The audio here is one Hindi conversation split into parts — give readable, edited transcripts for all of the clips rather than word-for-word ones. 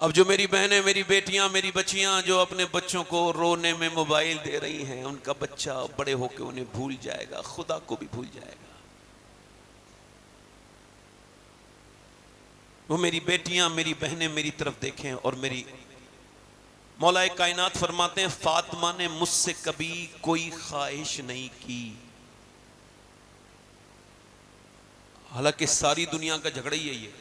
अब जो मेरी बहनें, मेरी बेटियां, मेरी बच्चियां जो अपने बच्चों को रोने में मोबाइल दे रही हैं, उनका बच्चा बड़े होकर उन्हें भूल जाएगा, खुदा को भी भूल जाएगा। वो मेरी बेटियां, मेरी बहनें मेरी तरफ देखें और मेरी मौलाए कायनात फरमाते हैं, फातिमा ने मुझसे कभी कोई ख्वाहिश नहीं की। हालांकि सारी दुनिया का झगड़ा ही है ये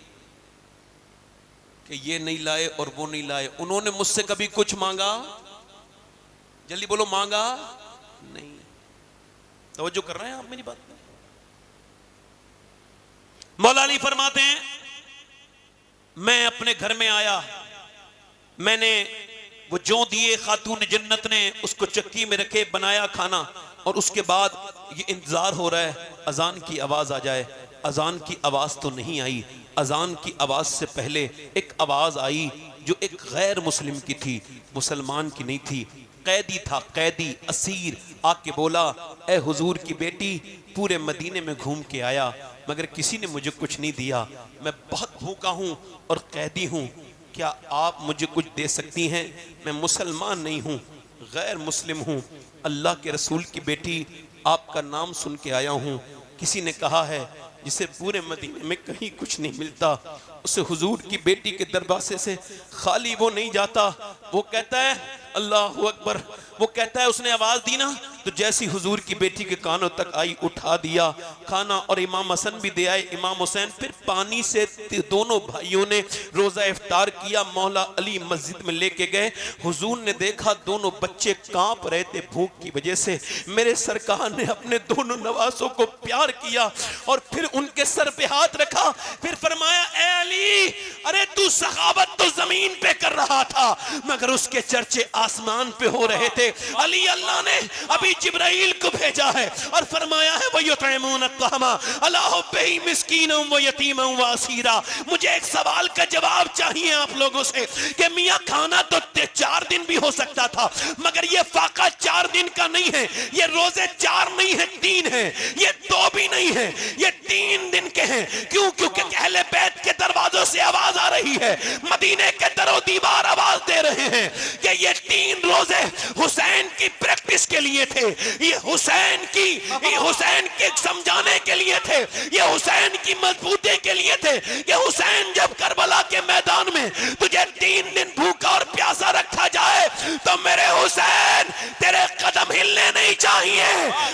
कि ये नहीं लाए और वो नहीं लाए। उन्होंने मुझसे कभी कुछ मांगा? जल्दी बोलो, मांगा नहीं। तवज्जो कर रहे हैं आप मेरी बात में? मौला अली फरमाते हैं, मैं अपने घर में आया, मैंने वो जो दिए खातून जन्नत ने उसको चक्की में रखे, बनाया खाना, और उसके बाद ये इंतजार हो रहा है अजान की आवाज आ जाए। अजान की आवाज तो नहीं आई। अजान की आवाज से पहले एक आवाज आई जो एक गैर मुस्लिम की थी, मुसलमान की नहीं थी। कैदी था, कैदी, असीर, आके बोला, ए हुजूर की बेटी, पूरे मदीने में घूम के आया मगर किसी ने मुझे कुछ नहीं दिया, मैं बहुत भूखा हूं और कैदी हूं, क्या आप मुझे कुछ दे सकती हैं? मैं मुसलमान नहीं हूं, गैर मुस्लिम हूं, अल्लाह के रसूल की बेटी, आपका नाम सुन के आया हूं। किसी ने कहा है जिसे पूरे मदीने में कहीं कुछ नहीं मिलता, उसे हुजूर की बेटी के दरवाजे से खाली वो नहीं जाता। वो कहता है अल्लाह अकबर, वो कहता है उसने आवाज दी ना तो जैसी हुजूर की बेटी के कानों तक आई, उठा दिया खाना, और इमाम हसन भी दे आए, इमाम हुसैन। फिर पानी से दोनों भाइयों ने रोजा इफ्तार किया। मौला अली मस्जिद में लेके गए। हुजूर ने देखा दोनों बच्चे कांप रहे थे भूख की वजह से। मेरे सरकार ने अपने दोनों नवासों को प्यार किया और फिर उनके सर पे हाथ रखा, फिर फरमाया, ए अली, अरे तू सखावत तो जमीन पे कर रहा था मगर उसके चर्चे आसमान पे हो रहे थे। अली, अल्लाह ने अभी जिब्राइल को भेजा है और फरमाया है, मुझे एक सवाल का जवाब चाहिए आप लोगों से कि मियां खाना तो 4 दिन भी हो सकता था मगर ये फाका 4 दिन का नहीं है, ये रोजे 4 नहीं है 3 है, ये 2 भी नहीं है, ये 3 दिन के हैं। क्यों? क्योंकि अहले बैत के दरवाजों से आवाज आ रही है, मदीने के दरो दीवार आवाज दे रहे हैं कि ये 3 रोजे हुसैन की प्रैक्टिस के लिए थे, ये हुसैन की समझाने के लिए थे, ये हुसैन की मजबूती के लिए थे कि हुसैन जब करबला के मैदान में तुझे 3 दिन भूखा और प्यासा रखा जाए तो मेरे हुसैन तेरे कदम हिलने नहीं चाहिए,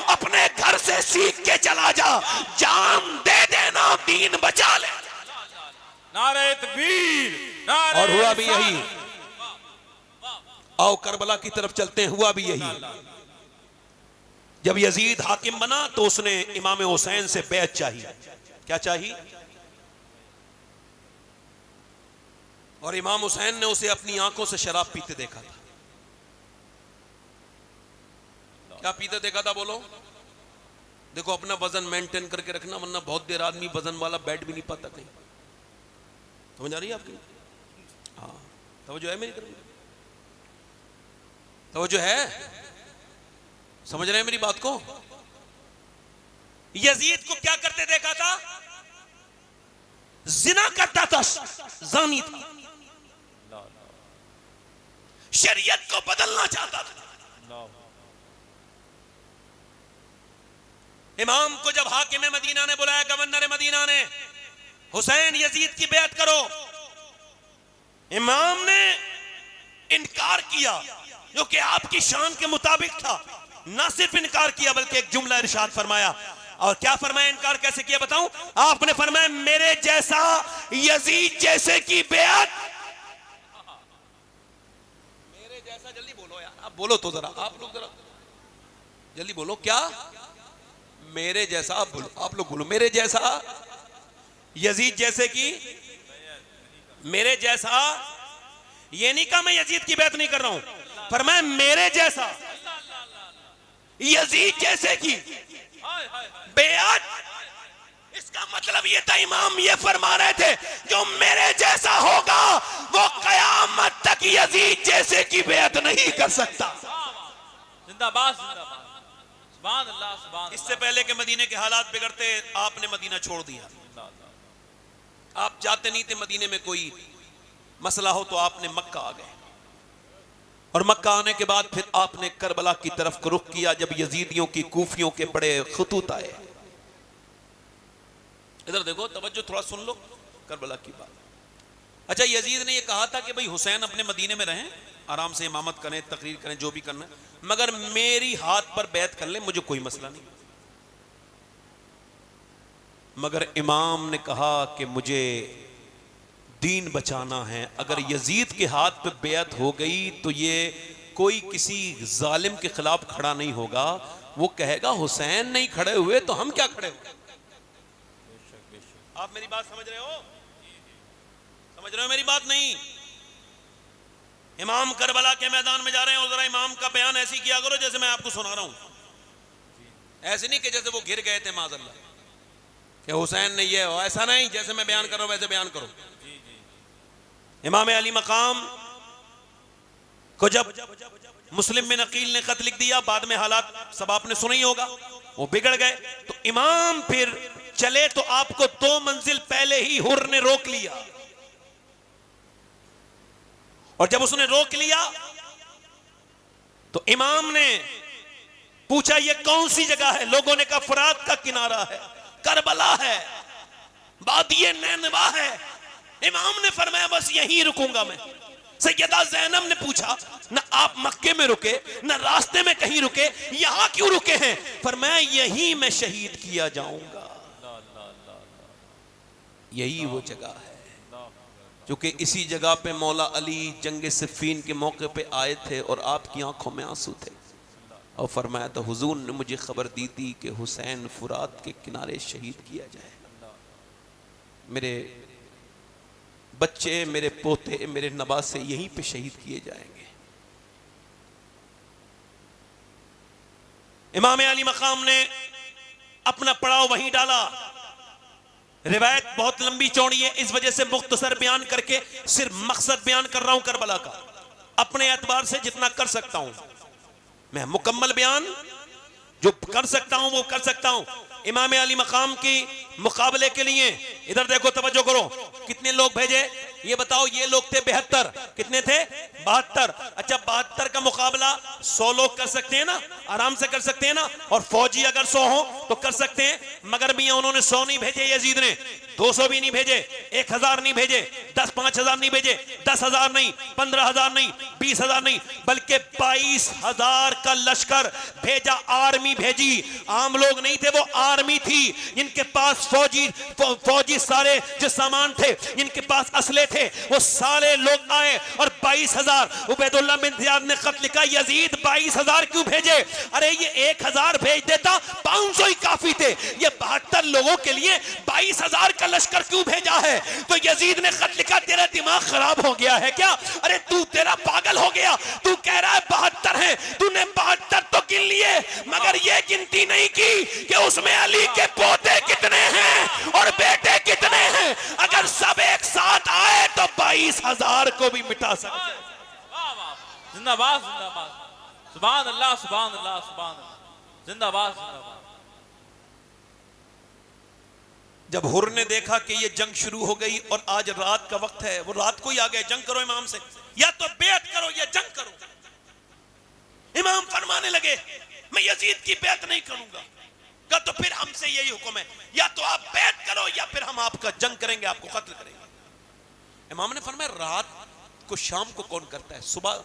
अपने घर से सीख के चला जा, जान दे देना, दीन बचा ले। नारे तकबीर। और हुआ भी यही। आओ करबला की तरफ चलते हैं। हुआ भी यही। जब यजीद हाकिम बना तो उसने इमाम हुसैन से बैत चाहिए। क्या चाहिए? और इमाम हुसैन ने उसे अपनी आंखों से शराब पीते देखा था। क्या पीते देखा था? बोलो। देखो, अपना वजन मेंटेन करके रखना, वरना बहुत देर आदमी वजन वाला बैठ भी नहीं पाता कहीं। समझ आ रही है आपकी? हाँ, तवज्जो है मेरी तरफ? तवज्जो है? समझ रहे हैं मेरी बात को? यजीद को क्या करते देखा था? जिना करता था, जानी था, शरीयत को बदलना चाहता था। इमाम को जब हाकिम मदीना ने बुलाया, गवर्नर मदीना ने, हुसैन यजीद की बैत करो, इमाम ने इनकार किया जो कि आपकी शान के मुताबिक था। ना सिर्फ इनकार किया बल्कि एक जुमला इरशाद फरमाया। और क्या फरमाया? इनकार कैसे किया बताऊं? आपने फरमाया, मेरे जैसा यजीद जैसे की बैत, मेरे जैसा, जल्दी बोलो यार, आप बोलो तो जरा, आप लोग जरा जल्दी बोलो। क्या? मेरे जैसा, आप बोलो, आप लोग बोलो, मेरे जैसा यजीद जैसे की, मेरे जैसा, ये नहीं कहा मैं यजीद की बैत नहीं कर रहा हूं, फरमाया मेरे जैसा यजीद जैसे की बेअत। इसका मतलब ये था, इमाम ये फरमा रहे थे, जो मेरे जैसा होगा वो कयामत तक यजीद जैसे की बेअत नहीं कर सकता। जिंदाबाद, जिंदाबाद, सुभान अल्लाह, सुभान अल्लाह। इससे पहले के मदीने के हालात बिगड़ते, आपने मदीना छोड़ दिया। आप जाते नहीं थे मदीने में कोई मसला हो तो आपने मक्का आ गए, और मक्का आने के बाद फिर आपने करबला की तरफ को रुख किया जब यजीदियों की कूफियों के बड़े खतूत आए। इधर देखो, तवज्जो थोड़ा सुन लो करबला की बात। अच्छा, यजीद ने यह कहा था कि भाई हुसैन अपने मदीने में रहें, आराम से इमामत करें, तकरीर करें, जो भी करना है, मगर मेरी हाथ पर बैत कर ले, मुझे कोई मसला नहीं। मगर इमाम ने कहा कि मुझे दीन बचाना है, अगर यजीद के हाथ पे बैत हो गई तो ये कोई किसी जालिम के खिलाफ खड़ा नहीं होगा, वो कहेगा हुसैन नहीं खड़े हुए तो हम क्या खड़े हुए। आप मेरी बात समझ रहे हो? समझ रहे हो मेरी बात? नहीं। इमाम करबला के मैदान में जा रहे हैं और जरा इमाम का बयान ऐसे किया करो जैसे मैं आपको सुना रहा हूं, ऐसे नहीं कि जैसे वो गिर गए थे माज़अल्लाह कि हुसैन ने ये, ऐसा नहीं, जैसे मैं बयान कर रहा हूं वैसे बयान करो। इमाम अली मकाम को जब मुस्लिम में नकील ने खत लिख दिया, बाद में हालात सब आपने सुना ही होगा, वो बिगड़ गए, तो इमाम फिर चले तो आपको 2 मंजिल पहले ही हुर ने रोक लिया, और जब उसने रोक लिया तो इमाम ने पूछा ये कौन सी जगह है? लोगों ने कहा फुरात का किनारा है, करबला है, वादिये नैनवा है। इमाम ने फरमाया बस यहीं रुकूंगा मैं। सैयदा ज़ैनब ने पूछा, ना आप मक्के में रुके, ना रास्ते में कहीं रुके, यहां क्यों रुके हैं? फरमाया यहीं मैं शहीद किया जाऊंगा, यही वो जगह है। क्योंकि इसी जगह पे मौला अली जंग सिफ़ीन के मौके पे आए थे और आपकी आंखों में आंसू थे, और फरमाया तो हुजूर ने मुझे खबर दी थी कि हुसैन फुरात के किनारे शहीद किया जाए। मेरे बच्चे, मेरे पोते, मेरे नवासे यहीं पे शहीद किए जाएंगे। इमाम अली मकाम ने अपना पड़ाव वहीं डाला। रिवायत बहुत लंबी चौड़ी है, इस वजह से मुख्तसर बयान करके सिर्फ मकसद बयान कर रहा हूं करबला का, अपने एतबार से जितना कर सकता हूं मैं, मुकम्मल बयान जो कर सकता हूं वो कर सकता हूं। इमाम अली मकाम की मुकाबले के लिए इधर देखो, तवज्जो करो, कितने लोग भेजे ये बताओ? ये लोग थे 72, कितने थे? 72। अच्छा, 72 का मुकाबला 100 लोग कर सकते हैं ना, आराम से कर सकते हैं ना, और फौजी अगर 100 हो तो कर सकते हैं। मगर मियां उन्होंने 100 नहीं भेजे, यजीद ने 200 भी नहीं भेजे, 1000 नहीं भेजे, 5,000 नहीं भेजे, 10,000 नहीं, 15,000 नहीं, 20,000 नहीं, बल्कि 22,000 का लश्कर भेजा, आर्मी भेजी। आम लोग नहीं थे, वो आर्मी थी, इनके पास फौजी सारे जो सामान थे, इनके पास असले थे, वो सारे लोग आए और 22,000। उबैदुल्लाह बिन ज़ियाद ने खत लिखा, यजीद 22,000 क्यों भेजे? अरे ये 1,000 भेज देता, 500 ही काफी थे, ये 72 लोगों के लिए 22,000 का लश्कर क्यों भेजा है? तो यजीद ने खत लिखा, तेरा दिमाग खराब हो गया है क्या? अरे तू, तेरा पागल हो गया, तू कह रहा है 72 है, तूने 72 तो गिन लिए, मगर ये गिनती नहीं की कि उसमें अली के पोते कितने हैं और बेटे कितने हैं। अगर सब एक साथ आए तो 22,000 को भी मिटा सकते। जिंदाबाद जिंदाबाद, सुभान अल्लाह सुभान अल्लाह सुभान अल्लाह, जिंदाबाद जिंदाबाद। जब हुर ने देखा कि ये जंग शुरू हो गई और आज रात का वक्त है, वो रात को ही आ गए, जंग करो इमाम से, या तो बैत करो या जंग करो। इमाम फरमाने लगे मैं यजीद की बैत नहीं करूंगा, का तो फिर हमसे यही हुक्म है, या तो आप बैत करो या फिर हम आपका जंग करेंगे, आपको कत्ल करेंगे। इमाम ने फरमाया रात को शाम को कौन करता है, सुबह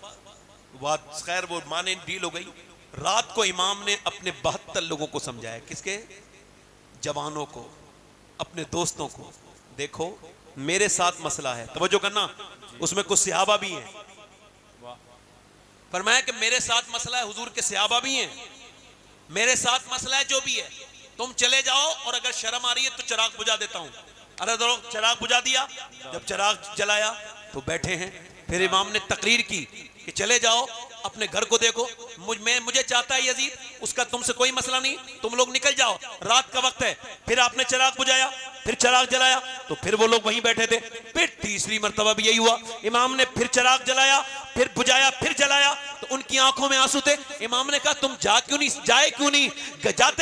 बात खैर वो माने डील हो गई। रात को इमाम ने अपने 72 लोगों को समझाया, किसके? जवानों को, अपने दोस्तों को, देखो मेरे साथ मसला है, तवज्जो करना, उसमें कुछ सहाबा भी हैं। फरमाया कि मेरे साथ मसला है, हुजूर के सहाबा भी हैं, मेरे साथ मसला है, जो भी है तुम चले जाओ, और अगर शर्म आ रही है तो चिराग बुझा देता हूं। अरे दो चिराग बुझा दिया, जब चिराग जलाया तो बैठे हैं। फिर इमाम ने तकरीर की कि चले जाओ, अपने घर को देखो, मुझे चाहता है यजीद, उसका तुमसे कोई मसला नहीं, तुम लोग निकल जाओ, रात का वक्त है। फिर आपने चिराग बुझाया, फिर चिराग जलाया, तो फिर वो लोग वहीं बैठे थे। फिर तीसरी मर्तबा भी यही हुआ, इमाम ने फिर चिराग जलाया, फिर बुझाया, फिर जलाया, तो उनकी आंखों में आंसू थे। इमाम ने कहा तुम जाते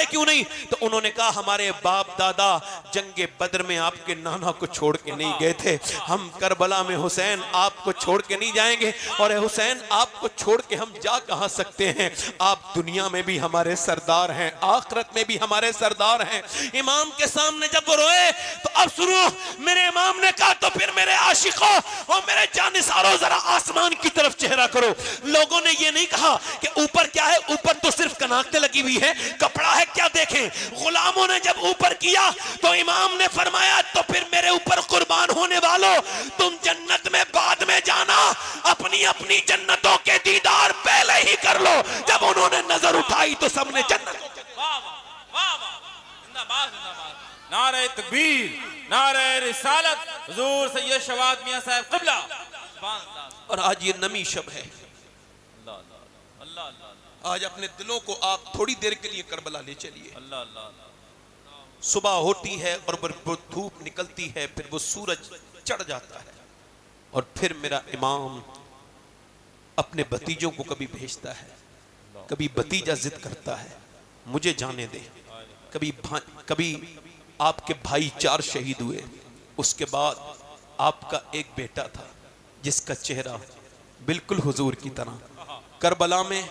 क्यों नहीं? तो उन्होंने कहा हमारे बाप दादा जंगे बद्र में आपके नाना को छोड़ के नहीं गए थे, हम करबला में हुसैन आपको छोड़ के नहीं जाएंगे, और हुसैन आपको छोड़ के हम जा कहां सकते हैं? आप दुनिया में भी हमारे सरदार हैं, आखिरत में भी हमारे सरदार हैं। इमाम के सामने जब वो रोए तो अब सुनो, मेरे इमाम ने कहा तो फिर मेरे आशिकों और मेरे जानिसारों जरा आसमान की तरफ चेहरा करो। लोगों ने ये नहीं कहा कि ऊपर क्या है, ऊपर तो सिर्फ कनाकते लगी हुई है, कपड़ा है क्या देखें। गुलामों ने जब ऊपर किया तो इमाम ने फरमाया तो फिर मेरे ऊपर कुर्बान होने वालों, तुम जन्नत में बाद में जाना, अपनी अपनी जन्नतों के दीदार पहले ही कर लो। जब उन्होंने नजर उठाई तो सबने जन्नत। नारे तकबीर, नारे रिसालत, हुजूर सैयद शवाद मियां साहब क़िबला। और आज ये नमी शब है, आज अपने दिलों को आप थोड़ी देर के लिए करबला ले चलिए। सुबह होती है और वो धूप निकलती है, फिर वो सूरज चढ़ जाता है, और फिर मेरा इमाम अपने भतीजों को कभी भेजता है, कभी भतीजा जिद करता है मुझे जाने दे, कभी आपके भाई 4 शहीद हुए, उसके बाद आपका एक बेटा था जिसका चेहरा बिल्कुल हुजूर की तरह। करबला में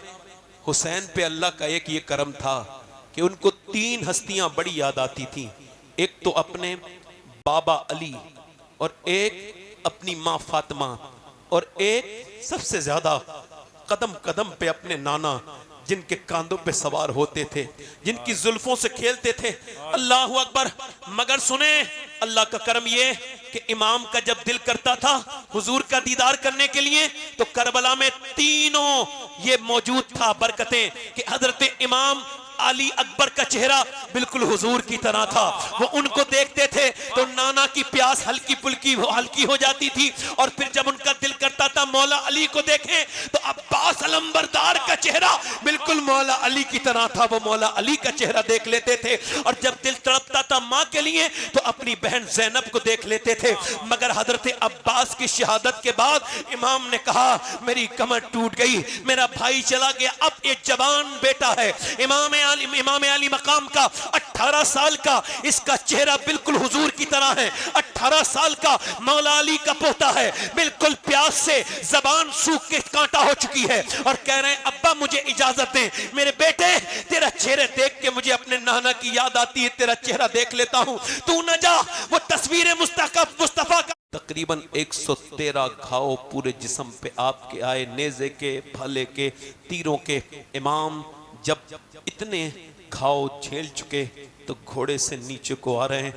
हुसैन पे अल्लाह का एक ये करम था कि उनको 3 हस्तियां बड़ी याद आती थी। एक तो अपने बाबा अली, और एक अपनी माँ फातिमा, और एक सबसे ज्यादा कदम कदम पे अपने नाना, जिनके कांधों पे सवार होते थे, जिनकी जुल्फों से खेलते थे। अल्लाह अकबर। मगर सुने अल्लाह का करम ये कि इमाम का जब दिल करता था हुजूर का दीदार करने के लिए, तो करबला में तीनों ये मौजूद था बरकतें कि हजरत इमाम अली अकबर का चेहरा बिल्कुल हुजूर की तरह था। वो उनको देखते थे तो नाना की प्यास हल्की पुल्की हल्की हो जाती थी, और फिर जब उनका दिल करता था मौला अली को देखें तो अब्बास अलंबरदार का चेहरा बिल्कुल मौला अली की तरह था, वो मौला अली का चेहरा देख लेते थे। और जब दिल तड़पता था माँ के लिए तो अपनी बहन ज़ैनब को देख लेते थे। मगर हजरत अब्बास की शहादत के बाद इमाम ने कहा मेरी कमर टूट गई, मेरा भाई चला गया, अब एक जवान बेटा है इमाम अली मकाम का 18 साल का, इसका चेहरा बिल्कुल हुजूर की तरह है। 18 साल का मौला अली का पोता है, बिल्कुल प्यास से जबान सूख के कांटा हो चुकी है, और कह रहे हैं अब्बा मुझे इजाजत दें, मेरे बेटे तेरा चेहरा देख के मुझे अपने नाना की याद आती है, तेरा चेहरा देख लेता हूं, तू न जा। वो तस्वीर मुस्तफा का तकरीबन 113 घाव पूरे जिस्म पे आपके आए, नेज़े के, भाले के, तीरों के। इमाम जब इतने घाव झेल चुके तो घोड़े से नीचे को आ रहे हैं।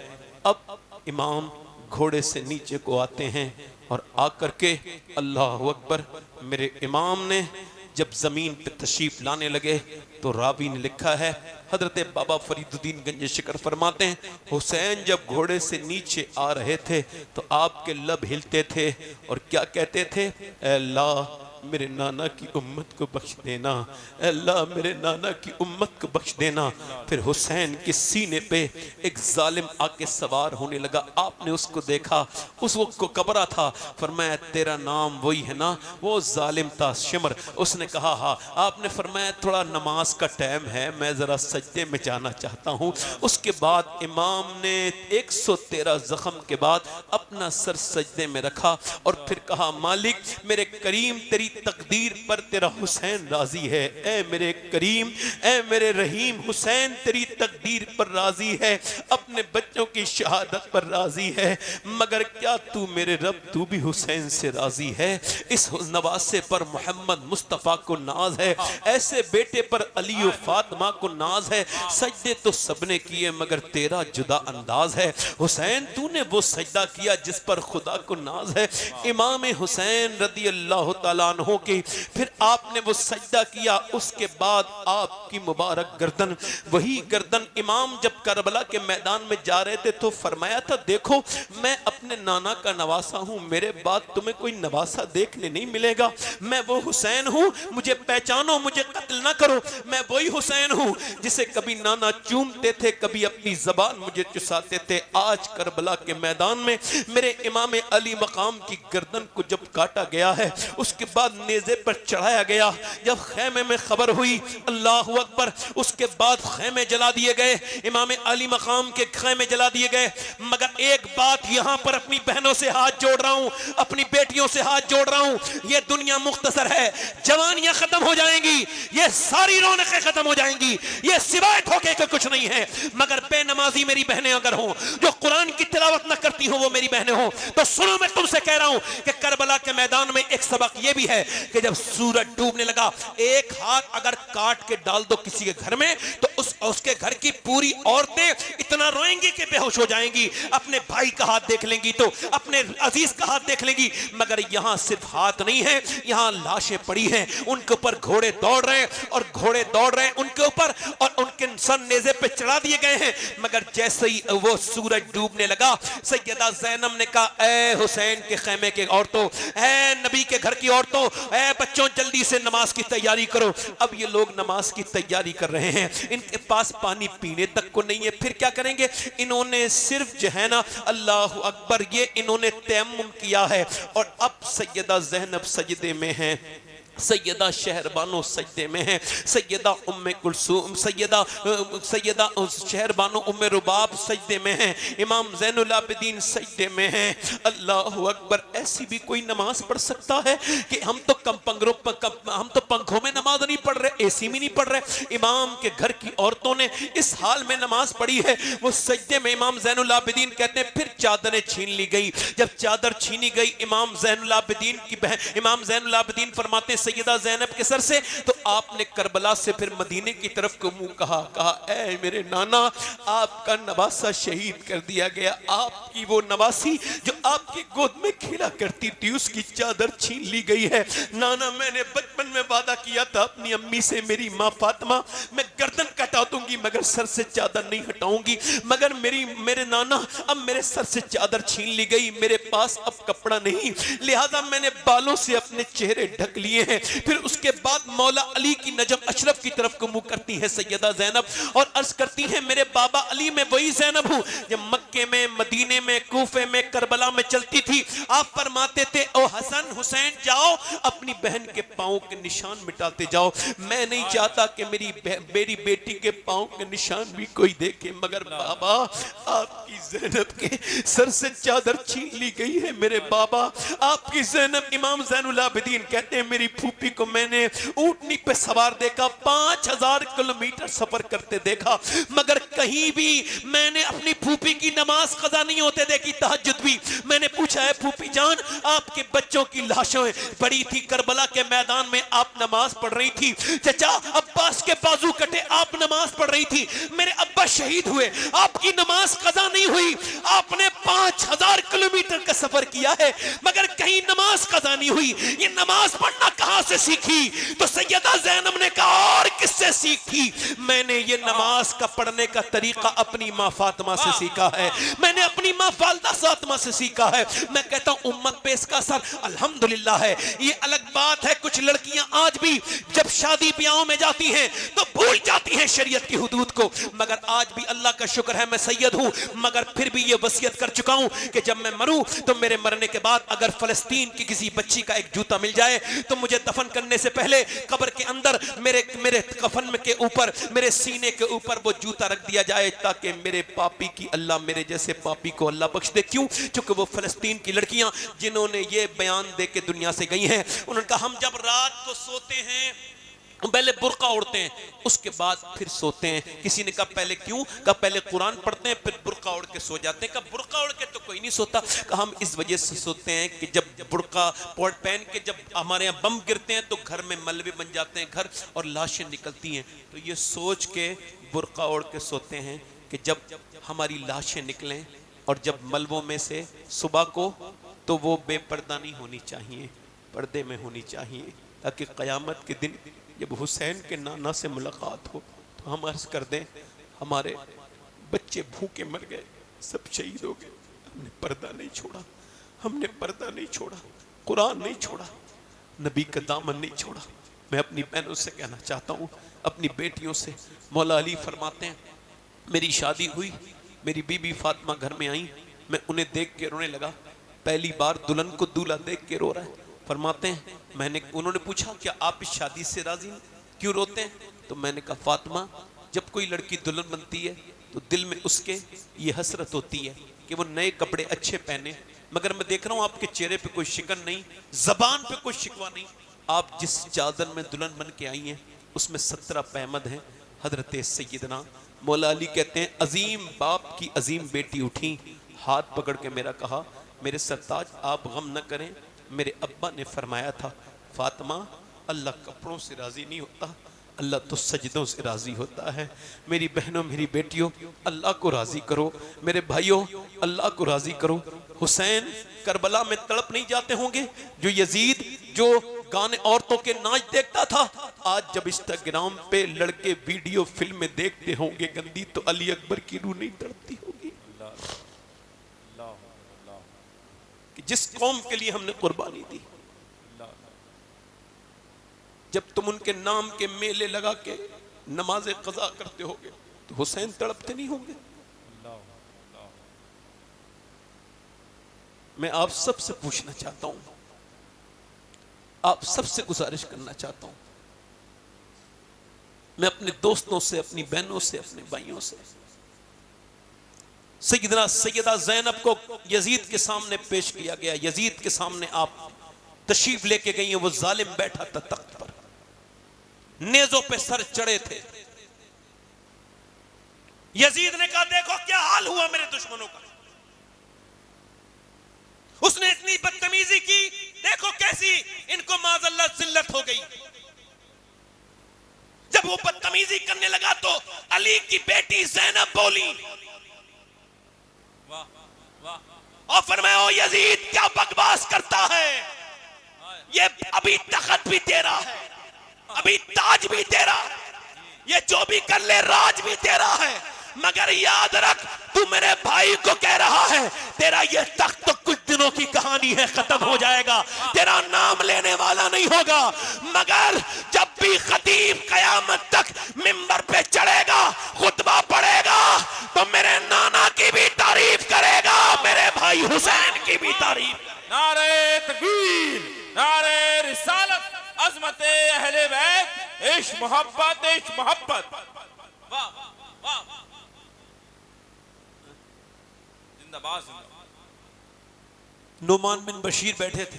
अब इमाम घोड़े से नीचे को आते हैं और आकर के अल्लाह अकबर, मेरे इमाम ने जब जमीन पे तशरीफ लाने लगे तो रावी ने लिखा है, हजरत बाबा फरीदुद्दीन गंज शिकर फरमाते हैं हुसैन जब घोड़े से नीचे आ रहे थे तो आपके लब हिलते थे और क्या कहते थे, अल्लाह मेरे नाना की उम्मत को बख्श देना, अल्लाह मेरे नाना की उम्मत को बख्श देना। फिर हुसैन के सीने पे एक जालिम आके सवार होने लगा, आपने उसको देखा, उस वक्त को कबरा था, फरमाया तेरा नाम वही है ना? वो जालिम था शिमर। उसने कहा हाँ। आपने फरमाया थोड़ा नमाज का टाइम है, मैं जरा सजदे में जाना चाहता हूँ। उसके बाद इमाम ने 113 जख्म के बाद अपना सर सजदे में रखा और फिर कहा मालिक मेरे करीम तेरी तकदीर पर तेरा हुसैन राजी है, ऐ मेरे करीम ऐ मेरे रहीम हुसैन तेरी तकदीर पर राजी है, अपने बच्चों की शहादत पर राजी है, मगर क्या तू मेरे रब तू भी हुसैन से राजी है? इस नवासे पर मोहम्मद मुस्तफ़ा को नाज है, ऐसे बेटे पर अली और फातिमा को नाज है। सजदे तो सबने किए मगर तेरा जुदा अंदाज है, हुसैन तूने वो सजदा किया जिस पर खुदा को नाज है। इमाम हुसैन रदी अल्लाह तआला अन्हु की फिर आपने वो सजदा किया, उसके बाद आपकी मुबारक गर्दन, वही गर्दन गर्दन। इमाम जब करबला के मैदान में जा रहे थे तो फरमाया था, देखो मैं अपने नाना का नवासा हूं, मेरे बाद तुम्हें कोई नवासा देखने नहीं मिलेगा। मैं वो हुसैन हूं, मुझे पहचानो, मुझे कत्ल ना करो। मैं वही हुसैन हूं जिसे कभी नाना चूमते थे, कभी अपनी जबान मुझे चुसाते थे। आज करबला के मैदान में मेरे इमाम अली मकाम की गर्दन को जब काटा गया है, उसके बाद नेज़े पर चढ़ाया गया। जब खैमे में खबर हुई, अल्लाह अकबर, उसके बाद खैमे जला दिए गए, इमाम अली मकाम के खैमे जला दिए गए। मगर एक बात यहां पर अपनी बहनों से हाथ जोड़ रहा हूं, अपनी बेटियों से हाथ जोड़ रहा हूं, यह दुनिया मुख्तसर है, जवानियां खत्म हो जाएंगी, ये सारी रौनकें खत्म हो जाएंगी, ये सिवाय धोखे के कुछ नहीं है। मगर बेनमाजी मेरी बहनें अगर हो, जो कुरान की तिलावत न करती हो वो मेरी बहनें हो, तो सुनो मैं तुमसे कह रहा हूं कि करबला के मैदान में एक सबक यह भी है कि जब सूरज डूबने लगा, एक हाथ अगर काट के डाल दो किसी के घर में तो उसके घर की पूरी औरतें इतना रोएंगी कि बेहोश हो जाएंगी। अपने भाई का हाथ देख लेंगी तो अपने अजीज का हाथ देख लेंगी। मगर यहां सिर्फ हाथ नहीं है, यहां लाशें पड़ी हैं, उनके ऊपर घोड़े दौड़ रहे हैं और घोड़े दौड़ रहे हैं उनके ऊपर, और उनके सर नेज़े पे चढ़ा दिए गए हैं। मगर जैसे ही वो सूरज डूबने लगा, सैयदा ज़ैनब ने कहा, ए हुसैन के खैमे के औरतों, ए नबी के घर की औरतों, ए बच्चों, जल्दी से नमाज की तैयारी करो। अब ये लोग नमाज की तैयारी कर रहे हैं, इनके पास पानी पीने तक को नहीं है, फिर क्या करेंगे? इन्होंने सिर्फ जो है ना, अल्लाह अकबर, ये इन्होंने तयम्मुम किया है। और अब सैयदा ज़ैनब सजदे में है, सैयदा शहरबानो सजदे में है, सैयदा उम्मे कुलसूम, सैयदा शहरबानो उम्मे रुबाब सजदे में है, इमाम ज़ैनुल आबिदीन सजदे में है। अल्लाह अकबर, ऐसी भी कोई नमाज पढ़ सकता है कि हम तो हम तो पंखों में नमाज नहीं पढ़ रहे, एसी में नहीं पढ़ रहे। इमाम के घर की औरतों ने इस हाल में नमाज पढ़ी है, वो सजदे में। इमाम ज़ैनुल आबिदीन कहते हैं फिर चादरें छीन ली गई। जब चादर छीनी गई इमाम ज़ैनुल आबिदीन की बहन, इमाम ज़ैनुल आबिदीन फरमाते सैयदा ज़ैनब के सर से, तो आपने करबला से फिर मदीने की तरफ को मुंह कहा, ऐ मेरे नाना, आपका नवासा शहीद कर दिया गया। आपकी वो नवासी जो आपकी गोद में खेला करती थी, उसकी चादर छीन ली गई है। नाना, मैंने बचपन में वादा किया था अपनी अम्मी से, मेरी माँ फातिमा, मैं गर्दन कटा दूंगी मगर सर से चादर नहीं हटाऊंगी। मगर मेरे नाना, अब मेरे सर से चादर छीन ली गई, मेरे पास अब कपड़ा नहीं, लिहाजा मैंने बालों से अपने चेहरे ढक लिए हैं। फिर उसके बाद मौला अली की नजम अशरफ की तरफ को मुंह करती है सैयदा ज़ैनब और अर्ज करती है, मेरे बाबा अली, मैं वही ज़ैनब हूं जब मक्के में, मदीने में, कूफे में, करबला में चलती थी। आप फरमाते थे, ओ हसन हुसैन, जाओ अपनी बहन के पांव के निशान मिटाते जाओ। मैं नहीं चाहता कि मेरी बेटी के पांव के निशान भी कोई देखे, मगर बाबा, आपकी ज़ैनब के सर से चादर छीन ली गई है। मेरे बाबा, आपकी ज़ैनब, इमाम ज़ैनुल आबिदीन कहते हैं, मेरी फूफी को मैंने ऊंटनी पे सवार देखा, 5000 किलोमीटर सफर करते देखा, मगर कहीं भी मैंने अपनी फूफी की नमाज कज़ा नहीं होते देखी, तहज्जुद भी। मैंने पूछा है, फूफी जान, आपके बच्चों की लाशें पड़ी थी करबला के मैदान में, आप नमाज पढ़ रही थी। चचा अब्बास के बाजू कटे, आप नमाज पढ़ रही थी। मेरे अब्बा शहीद हुए, आपकी नमाज कज़ा नहीं हुई। आपने 5000 किलोमीटर का सफर किया है मगर कहीं नमाज कज़ा नहीं हुई। ये नमाज पढ़ना कहां से सीखी? तो सैयदा ज़ैनब ने कहा, और किससे सीखी? मैंने ये नमाज का पढ़ने का तरीका अपनी माँ फातिमा से सीखा है, मैंने अपनी माँ फातिमा फातिमा से सीखा है। मैं कहता हूं उम्मत पे इसका असर अल्हम्दुलिल्लाह है। ये अलग बात है, कुछ लड़कियां आज भी जब शादी ब्याहों में जाती हैं तो भूल जाती हैं शरीयत की हुदूद को। मगर आज भी अल्लाह का शुक्र है मैं सैयद हूं, मगर फिर भी ये वसीयत कर चुका हूं कि जब मैं मरूं तो मेरे मरने के बाद अगर फलस्तीन की किसी बच्ची का एक जूता मिल जाए तो मुझे दफन करने से पहले कब्र के अंदर मेरे कफन के ऊपर, मेरे सीने के ऊपर वो जूता रख दिया जाए, ताकि मेरे पापी की अल्लाह, मेरे जैसे पापी को अल्लाह बख्श दे। क्यों? क्योंकि वो फलस्तीन की लड़कियां जिन्होंने ये बयान दे के दुनिया से गई हैं, उन्होंने कहा, हम जब रात को सोते हैं पहले बुर्का ओढ़ते हैं, उसके बाद फिर सोते हैं। किसी ने कहा पहले क्यों? कहा पहले कुरान पढ़ते हैं, फिर बुर्का ओढ़ के सो जाते हैं। कहा बुर्का ओढ़ के तो कोई नहीं सोता। कहा हम इस वजह से सोते हैं कि जब बुर्का पहन के जब हमारे यहाँ बम गिरते हैं तो घर में मलबे बन जाते हैं घर और लाशें निकलती हैं, तो ये सोच के बुर्का ओढ़ के सोते हैं कि जब हमारी लाशें निकलें और जब मलबों में से सुबह को, तो वो बेपर्दा नहीं होनी चाहिए, पर्दे में होनी चाहिए, ताकि क़यामत के दिन जब हुसैन के नाना से मुलाकात हो तो हम अर्ज़ कर दें, हमारे बच्चे भूखे मर गए, सब शहीद हो गए, हमने पर्दा नहीं छोड़ा, हमने पर्दा नहीं छोड़ा, कुरान नहीं छोड़ा, नबी का दामन नहीं छोड़ा। मैं अपनी बहनों से कहना चाहता हूँ, अपनी बेटियों से, मौला अली फरमाते हैं मेरी शादी हुई, मेरी बीबी फातिमा घर में आई, मैं उन्हें देख के रोने लगा। पहली बार दुल्हन को दूल्हा देख के रो रहा है। फरमाते हैं उन्होंने पूछा क्या आप इस शादी से राजी हैं, क्यों रोते हैं? तो मैंने कहा फातिमा, जब कोई लड़की दुल्हन बनती है तो दिल में उसके ये हसरत होती है कि वो नए कपड़े अच्छे पहने, मगर मैं देख रहा हूँ आपके चेहरे पे कोई शिकन नहीं, जबान पे कोई शिकवा नहीं। आप जिस चादर में दुल्हन बन के आई हैं उसमें 17 पैमद हैं। हजरत सैयदना मौला अली कहते हैं अजीम बाप की अजीम बेटी उठी, हाथ पकड़ के मेरा कहा मेरे सरताज आप गम न करें, मेरे अब्बा ने फरमाया था फातिमा अल्लाह कपड़ों से राजी नहीं होता, अल्लाह तो सजदों से राजी होता है। मेरी बहनों मेरी बेटियों अल्लाह को राजी करो, मेरे भाइयों अल्लाह को राजी करो। हुसैन करबला में तड़प नहीं जाते होंगे? जो यजीद जो गाने औरतों के नाच देखता था, आज जब इंस्टाग्राम पे लड़के वीडियो फिल्में देखते होंगे गंदी, तो अली अकबर की रूह नहीं तड़पती होगी कि जिस कौम के लिए हमने कुर्बानी दी। जब तुम उनके नाम के मेले लगा के नमाज़े कज़ा करते होगे तो हुसैन तड़पते नहीं होंगे? मैं आप सबसे पूछना चाहता हूं, आप सबसे गुजारिश करना चाहता हूं, मैं अपने दोस्तों से, अपनी बहनों से, अपने भाइयों से, सैयदा ज़ैनब को यजीद के सामने पेश किया गया, यजीद के सामने आप तशरीफ लेके गई हैं, वो जालिम बैठा था तख्त पर, नेज़ों पे सर चढ़े थे। यजीद ने कहा देखो क्या हाल हुआ मेरे दुश्मनों का, उसने इतनी बदतमीजी की, देखो कैसी इनको माज़अल्लाह जिल्लत हो गई। जब वो बदतमीजी करने लगा तो अली की बेटी ज़ैनब बोली और फरमाया ओ यजीद क्या बकवास करता है, ये अभी तख्त भी तेरा है, अभी ताज भी तेरा, ये जो भी कर ले राज भी तेरा है, मगर याद रख तू मेरे भाई को कह रहा है तेरा ये तख्त तो कुछ दिनों की कहानी है, खत्म हो जाएगा, तेरा नाम लेने वाला नहीं होगा, मगर जब भी खतीब कयामत तक मिंबर पे चढ़ेगा, खुतबा पढ़ेगा, तो मेरे नाना की भी तारीफ करेगा, मेरे भाई हुसैन की भी तारीफ। नारे तकबीर, नारे रिसालत, अज़मते अहले बैत, इश्क मोहब्बत, इश्क मोहब्बत। वाह वाह, जिंदाबाद जिंदाबाद। नुमान बिन बशीर बैठे थे,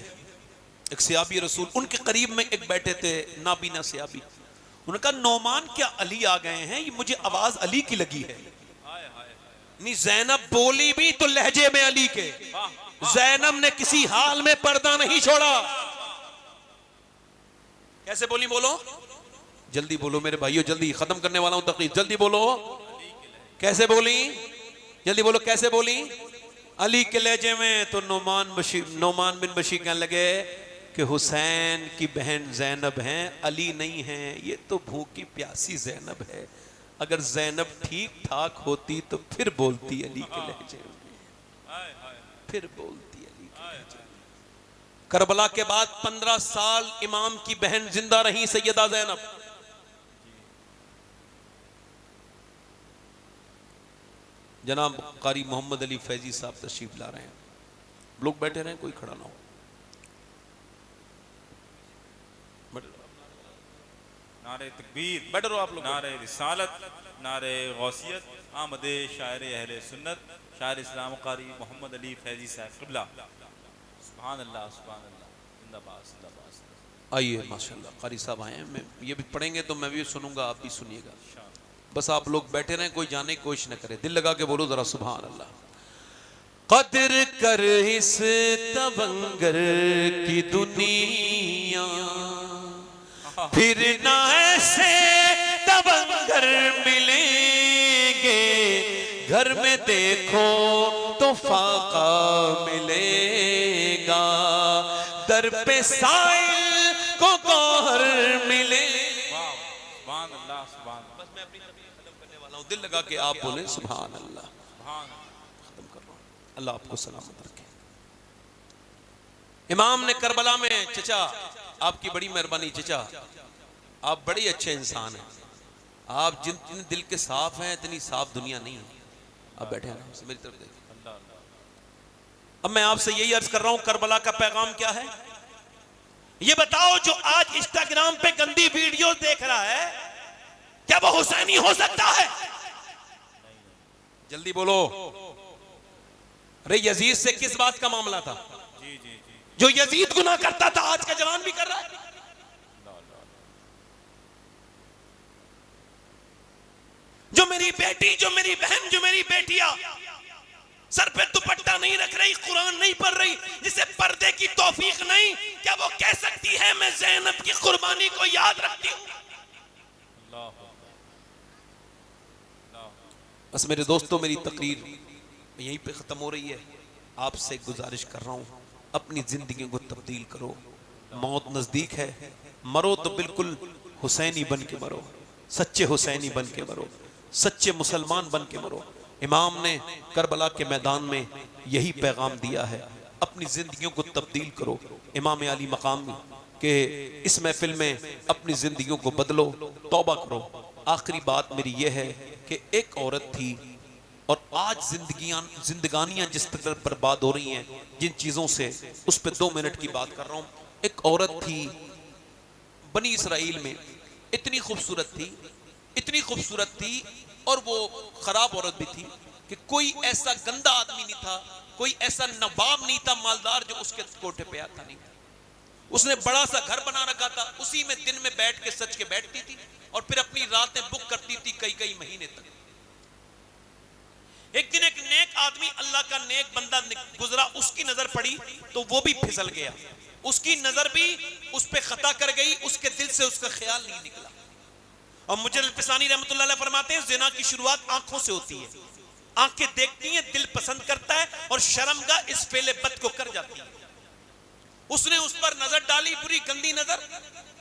एक सियाबी रसूल, उनके करीब में एक बैठे थे नाबीना सियाबी। उन्होंने कहा नौमान क्या अली आ गए हैं, ये मुझे आवाज अली की लगी है। नहीं, ज़ैनब बोली भी तो लहजे में अली के, ज़ैनब ने किसी हाल में पर्दा नहीं छोड़ा। कैसे बोली? बोलो जल्दी बोलो मेरे भाइयों, जल्दी खत्म करने वाला हूं तकरीर, जल्दी बोलो। कैसे बोली? जल्दी बोलो कैसे बोली? अली के लहजे में। तो नौमान बिन बशीर कहने लगे कि हुसैन की बहन ज़ैनब हैं, अली नहीं हैं, ये तो भूखी प्यासी ज़ैनब है, अगर ज़ैनब ठीक ठाक होती तो फिर बोलती अली के लहजे में, फिर बोलती अली के लहजे में। करबला के बाद 15 साल इमाम की बहन जिंदा रही सैयदा ज़ैनब। जनाब कारी मोहम्मद अली फैजी साहब तशरीफ ला रहे हैं, लोग बैठे रहे, कोई खड़ा ना हो। नारे तकबीर, बैठे रहो आप लोग। नारे रिसालत, नारे गौसियत, आमदे शायर अहले सुन्नत, शायर इस्लाम कारी मोहम्मद अली फैजी साहब क़िबला। सुभान अल्लाह, सुभान अल्लाह, जिंदाबाद जिंदाबाद। आइए माशाल्लाह, कारी साहब आए हैं, मैं ये भी पढ़ेंगे तो मैं भी सुनूंगा, आप भी सुनिएगा। बस आप लोग बैठे रहें, कोई जाने की कोशिश न करे, दिल लगा के बोलो जरा सुभान अल्लाह। कदर कर इस तवंगर की दुनिया, फिर ना ऐसे तवंगर मिलेंगे, घर में देखो तो फाका मिलेगा, दर पे साइल को गौहर मिले। सुभान अल्लाह, सुभान। बस मैं अपनी तकरीर खत्म करने वाला दिल लगा के आप बोले सुभान अल्लाह। सुभान अल्लाह। खत्म कर रहा हूं, अल्लाह आपको सलामत रखे। इमाम ने करबला में, चचा आपकी बड़ी मेहरबानी, चचा आप बड़े अच्छे इंसान हैं, आप जिन दिल के साफ हैं इतनी साफ दुनिया नहीं है। आप बैठे हैं आराम से, मेरी तरफ देखिए। अल्लाह अल्लाह। अब मैं आपसे यही अर्ज कर रहा हूं, करबला का पैगाम क्या है ये बताओ। जो आज इंस्टाग्राम पे गंदी वीडियो देख रहा है, क्या वो हुसैनी हो सकता है? जल्दी बोलो। अरे यजीद से किस बात का मामला था? जी जी जी। जो यजीद गुनाह करता था आज का जवान भी कर रहा है। जो मेरी बेटी, जो मेरी बहन, जो मेरी बेटियां सर पे दुपट्टा नहीं रख रही, कुरान नहीं पढ़ रही, जिसे पर्दे की तौफीक नहीं, क्या वो कह सकती है मैं ज़ैनब की कुर्बानी को याद रखती हूं? बस मेरे दोस्तों, मेरी तकरीर यहीं पे खत्म हो रही है। आपसे गुजारिश कर रहा हूं, अपनी जिंदगी को तब्दील करो। मौत नजदीक है, मरो तो बिल्कुल हुसैनी बन के मरो, सच्चे हुसैनी बन के मरो, सच्चे मुसलमान बन के मरो। इमाम ने करबला के मैदान में यही पैगाम दिया है, अपनी जिंदगियों को तब्दील करो। इमाम अली मकाम के इस महफिल में अपनी जिंदगियों को बदलो, तौबा करो। आखिरी बात मेरी यह है कि एक औरत थी, और आज जिंदगानियां जिस तरह बर्बाद हो रही हैं जिन चीज़ों से, उस पर 2 मिनट की बात कर रहा हूँ। एक औरत थी बनी इसराइल में, इतनी खूबसूरत थी, इतनी खूबसूरत थी, और वो खराब औरत भी थी कि कोई ऐसा गंदा आदमी नहीं था, कोई ऐसा नवाब नहीं था मालदार जो उसके कोठे पे आता नहीं था। उसने बड़ा सा घर बना रखा था, उसी में दिन में बैठ के सच के बैठती थी और फिर अपनी रातें बुक करती थी कई कई महीने तक। एक दिन एक नेक आदमी, अल्लाह का नेक बंदा गुजरा, उसकी नजर पड़ी तो वो भी फिसल गया, उसकी नजर भी उस पे खता कर गई, उसके दिल से उसका ख्याल नहीं निकला। और मुझे अल-पिसानी रहमतुल्लाह अलैह फरमाते हैं, ज़िना की शुरुआत आंखों से होती है, आंखें देखती हैं, दिल पसंद करता है और शर्मगाह इस फेले बद को कर जाती है। उसने उस पर नजर डाली, बुरी गंदी नजर,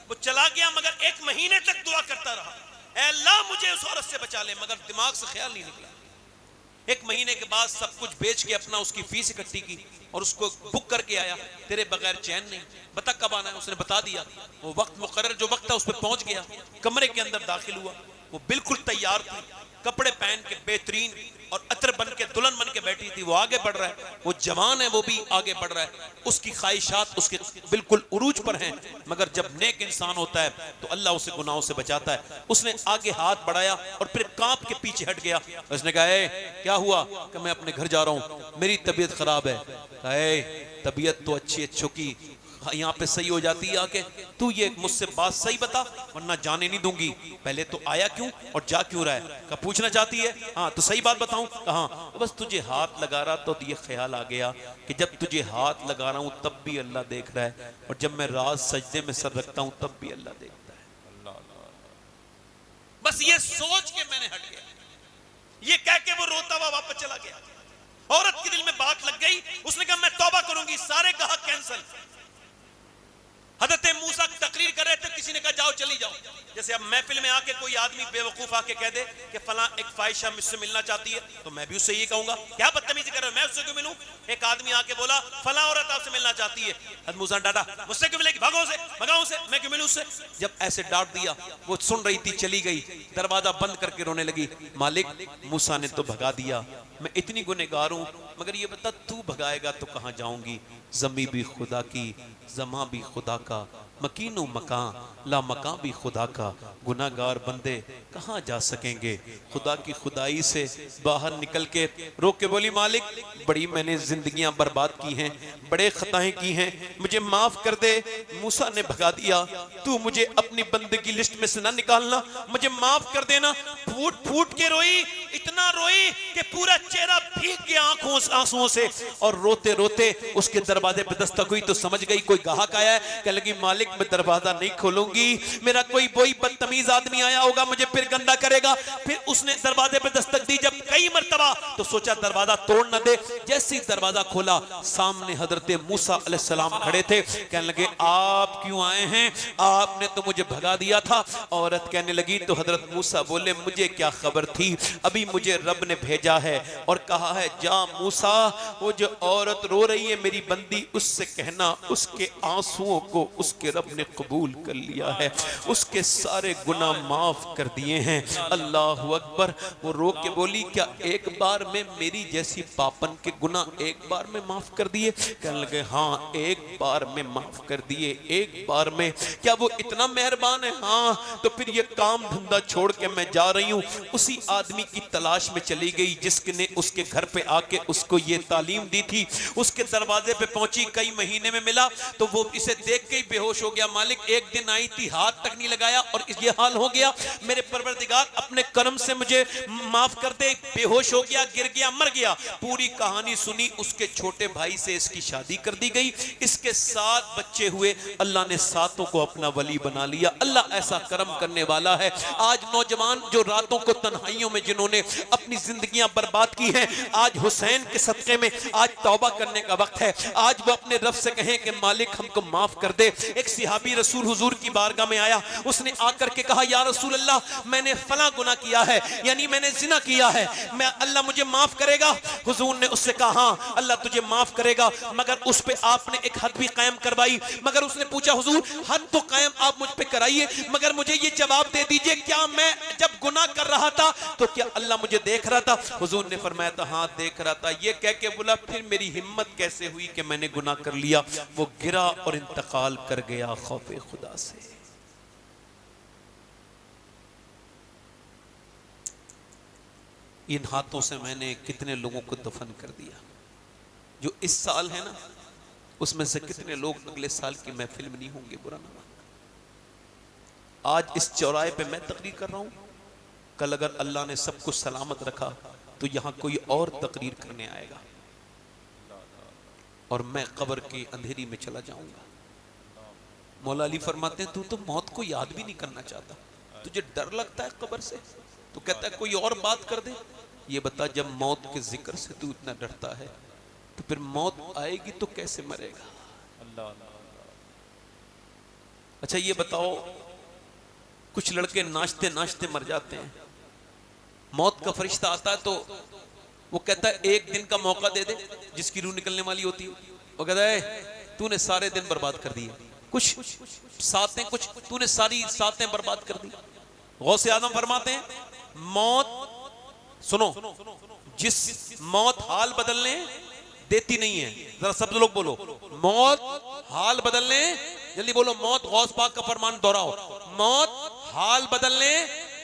वो चला गया, मगर 1 महीने तक दुआ करता रहा, ऐ अल्लाह मुझे उस औरत से बचा ले, मगर दिमाग से ख्याल नहीं निकला। 1 महीने के बाद सब कुछ बेच के अपना उसकी फीस इकट्ठी की और उसको बुक करके आया, तेरे बगैर चैन नहीं, बता कब आना है? उसने बता दिया। वो वक्त मुकर्रर जो वक्त था उस पर पहुंच गया, कमरे के अंदर दाखिल हुआ, वो बिल्कुल तैयार थी, कपड़े पहन के बेहतरीन और अतर बन के दुल्हन बन के बैठी थी। वो आगे बढ़ रहा है, वो जवान है, वो भी आगे बढ़ रहा है, उसकी ख्वाहिशात उसके बिल्कुल उरूज पर हैं, मगर जब नेक इंसान होता है तो अल्लाह उसे गुनाहों से बचाता है। उसने आगे हाथ बढ़ाया और फिर कांप के पीछे हट गया। उसने कहा ए, क्या हुआ? कि मैं अपने घर जा रहा हूं, मेरी तबीयत खराब है। कहा तबीयत तो अच्छों की यहाँ पे सही हो जाती है आके, तू ये मुझसे बात सही बता वरना जाने नहीं दूंगी। पहले तो आया क्यों और जा क्यों रहा है? का पूछना चाहती है? हाँ तो सही बात बताऊं? हाँ। तो बस तुझे हाथ लगा रहा तो ये ख्याल आ गया कि जब तुझे हाथ लगा रहा हूं तब भी अल्लाह देख रहा है, और जब मैं रात सजदे में सर रखता हूं तब भी अल्लाह देखता है। बस ये सोच के मैंने हट गया, ये कह के वो रोता हुआ वापस चला गया। औरत के दिल में बात लग गई, उसने कहा मैं तौबा करूंगी, सारे ग्राहक कैंसिल। हज़रत मूसा तकरीर कर रहे थे, किसी ने कहा जाओ चली जाओ। जैसे अब महफिल में आके कोई आदमी बेवकूफ आके कह दे कि फला एक फाहिशा मुझसे मिलना चाहती है, तो मैं भी उससे ये कहूंगा क्या बदतमीजी कर रहे हो, मैं उससे क्यों मिलूं? एक आदमी आके बोला फला औरत आपसे मिलना चाहती है, हज़रत मूसा डांटा, मुझसे क्यों मिलेगी, भागो से, भगाओ से, मैं क्यों मिलूं उससे? जब ऐसे डांट दिया, वो सुन रही थी, चली गई, दरवाजा बंद करके रोने लगी, मालिक मूसा ने तो भगा दिया, मैं इतनी गुनहगार हूं, मगर ये बता तू भगाएगा तो कहां जाऊंगी? जमी भी खुदा की, जमा भी खुदा का, मकीनो मकान ला मकान भी खुदा का, गुनाहगार बंदे कहां जा सकेंगे? खुदा की खुदाई से बाहर निकल के रो के बोली मालिक बड़ी मैंने जिंदगियां बर्बाद की हैं, बड़े खताएं की हैं, मुझे माफ कर दे। मूसा ने भगा दिया, तू मुझे अपनी बंदे की लिस्ट में से ना निकालना, मुझे माफ कर देना। फूट फूट के रोई, इतना रोई कि पूरा चेहरा भीग गया आंसुओं से, और रोते रोते उसके दरवाजे पे दस्तक हुई तो समझ गई कोई ग्राहक आया है। कहने लगी मालिक मैं दरवाजा नहीं खोलूंगी, मेरा कोई बदतमीज आदमी आया होगा, मुझे फिर गंदा करेगा। फिर उसने दरवाजे पे दस्तक दी जब कई मर्तबा, तो सोचा दरवाजा तोड़ न दे। जैसे ही दरवाजा खोला सामने हजरत मूसा अलैहिस्सलाम खड़े थे। कहने लगे आप क्यों आए हैं, आपने तो मुझे भगा दिया था। औरत कहने लगी, तो हजरत मूसा बोले मुझे क्या खबर थी, अभी मुझे रब ने भेजा है और कहा है जा मूसा वो जो औरत रो रही है मेरी बंदी, उससे कहना उसके आंसुओं को उसके रब ने कबूल कर लिया है, उसके सारे गुनाह माफ कर दिए हैं। अल्लाह अकबर। वो रो के बोली क्या एक बार में मेरी जैसी पापन के गुनाह एक बार में माफ कर दिए? कहने लगे हाँ एक बार में माफ कर दिए, एक बार में। क्या वो इतना मेहरबान है? हाँ। तो फिर ये काम धंधा छोड़ के मैं जा रही हूँ। उसी आदमी की तलाश में चली गई जिसने उसके घर पे आके उसको ये तालीम दी थी। उसके दरवाजे पे पहुंची, कई महीने में मिला तो वो इसे देख के ही बेहोश हो गया। मालिक एक दिन आई थी, हाथ तक नहीं लगाया और ये हाल हो गया। मेरे परवरदिगार अपने करम से मुझे माफ कर दे। बेहोश हो गया, गिर गया, मर गया। पूरी कहानी सुनी। उसके छोटे भाई से इसकी शादी कर दी गई। इसके 7 बच्चे हुए। अल्लाह ने 7 को अपना वली बना लिया। अल्लाह ऐसा करम करने वाला है। आज नौजवान जो रातों को तन्हाइयों में जिन्होंने अपनी जिंदगियां बर्बाद की हैं, आज हुसैन के सदक़े में आज तौबा करने का वक्त है। आज वो अपने रब से कहें कि मालिक हमको माफ कर दे। एक सिहाबी रसूल हुजूर की बारगाह में आया। उसने आकर के कहा या रसूल अल्लाह मैंने फला गुनाह किया है, यानी मैंने जिना किया है, मैं अल्लाह मुझे माफ करेगा? हुजूर ने उससे कहा हाँ अल्लाह तुझे माफ करेगा, मगर उस पे आपने एक हद भी कायम करवाई। मगर उसने पूछा हुजूर हद तो कायम आप मुझ पे कराइए, मगर मुझे ये जवाब दे दीजिए क्या मैं जब गुनाह कर रहा था तो क्या अल्लाह मुझे देख रहा था? हुजूर ने फरमाया था हाँ देख रहा था। ये कह के बोला फिर मेरी हिम्मत कैसे हुई कि मैंने गुनाह कर लिया? वो गिरा और इंतकाल कर गया खौफे खुदा से। इन हाथों से मैंने कितने लोगों को दफन कर दिया। जो इस साल है ना उसमें से कितने लोग अगले साल की महफिल में नहीं होंगे, बुरा ना मानना। आज इस चौराहे पे मैं तकरीर कर रहा हूं, कल अगर अल्लाह ने सब कुछ सलामत रखा तो यहां कोई और तकरीर करने आएगा और मैं कब्र की अंधेरी में चला जाऊंगा। मौला अली फरमाते हैं तू तो मौत को याद भी नहीं करना चाहता, तुझे डर लगता है कब्र से, तो कहता है कोई और बात कर दे। ये बता जब मौत के जिक्र से तू इतना डरता है तो फिर मौत आएगी तो कैसे मरेगा? अल्लाह। अच्छा ये बताओ कुछ लड़के नाचते नाचते मर जाते हैं, मौत का फरिश्ता आता है तो वो कहता है एक दिन का मौका दे दे, जिसकी रूह निकलने वाली होती है वो कहता है तूने सारे दिन बर्बाद कर दिए, कुछ सातें कुछ तूने सारी सातें बर्बाद कर दी। गौसे आजम फरमाते हैं मौत सुनो, जिस मौत हाल बदलने देती नहीं है, जरा सब लोग बोलो मौत हाल बदलने, जल्दी बोलो मौत। गौस पाक का फरमान दोहराओ, मौत हाल बदलने